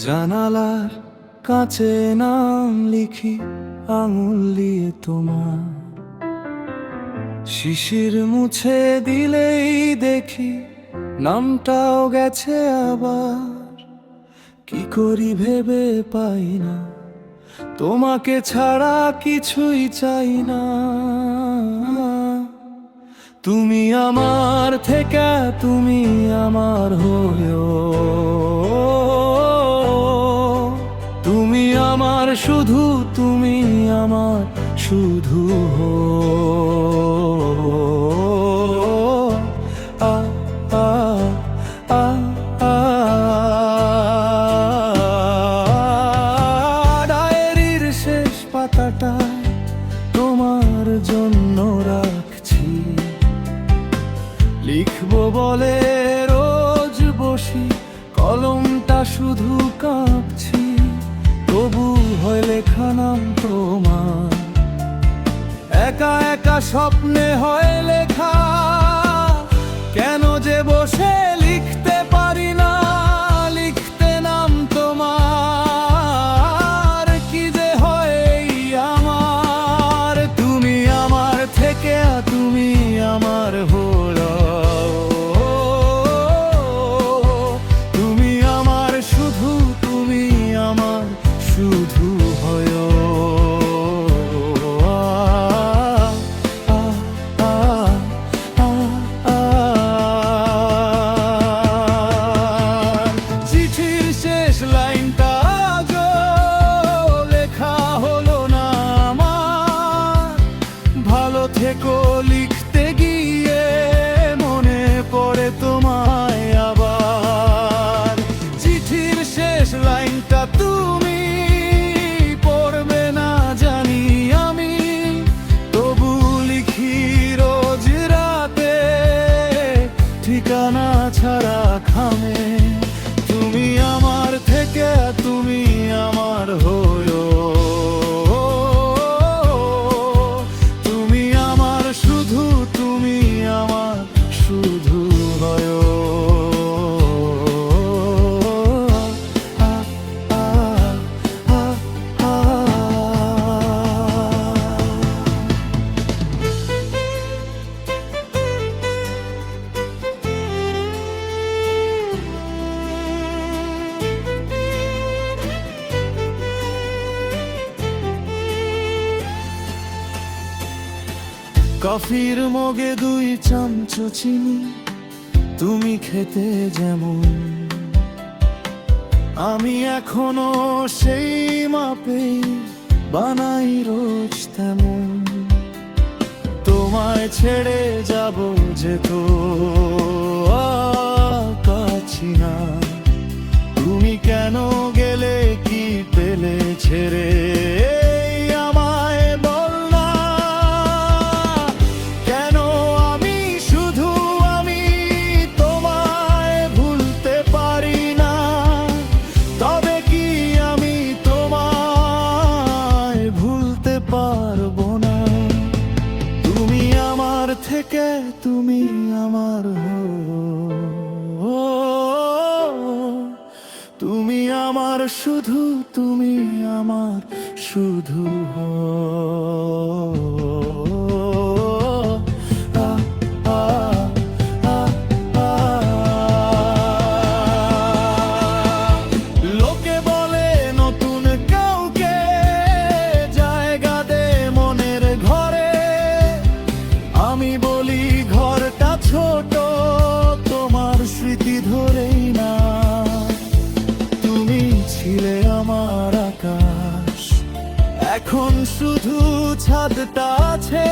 জানালার কাছে নাম লিখি আঙুল দিয়ে তোমার, শিশির মুছে দিলেই দেখি নামটাও গেছে আবার। কি করি ভেবে পাই না, তোমাকে ছাড়া কিছুই চাই না। তুমি আমার থেকে তুমি আমার হয়েও, তুমি আমার শুধু, তুমি আমার শুধু ডায়েরির শেষ পাতাটা তোমার জন্য রাখছি, লিখবো বলে রোজ বসি, কলমটা শুধু কাঁপছি, তবু হয় লেখা নাম তোমার। একা একা স্বপ্নে হয় লেখা, কেন যে বসে লিখতে পারি না, লিখতে নাম তোমার। কি যে হয় এই আমার, তুমি আমার থেকে তুমি আমার হলো, তুমি আমার শুধু, তুমি আমার শুধু হয়। চিঠির শেষ লাইনটা আজও লেখা হলো না আমার, ভালো থেকো লিখতে গিয়ে মনে পড়ে তোমায় আবার। চিঠির শেষ লাইনটা তুমি পড়বে না জানি আমি, তবু লিখি রোজ রাতে ঠিকানা ছাড়া খামে। তুমি আমার থেকে তুমি আমার হয়ো, তুমি আমার শুধু, তুমি আমার শুধু হয়ো। কফির মগে 2 চামচ চিনি, তুমি খেতে যেমন, আমি এখনো সেই মাপেই বানাই রোজ তেমন। তোমায় ছেড়ে যাব যে তো কাছি না, তুমি কেন গেলে কি পেলে ছেড়ে আমায় বল না। কেন আমি শুধু আমি তোমায় ভুলতে পারি না, তবে কি আমি তোমায় ভুলতে পারবো না। তুমি আমার থেকে তুমি আমার হো, তুমি আমার শুধু, তুমি আমার শুধু হো। লোকে বলে নতুন কাউকে জায়গা দে মনের ঘরে, আমি বলি ঘরটা ছোট তোমার স্মৃতি ধরেই না। তুমি ছিলে আমার আকাশ, এখন শুধু ছাদটা আছে।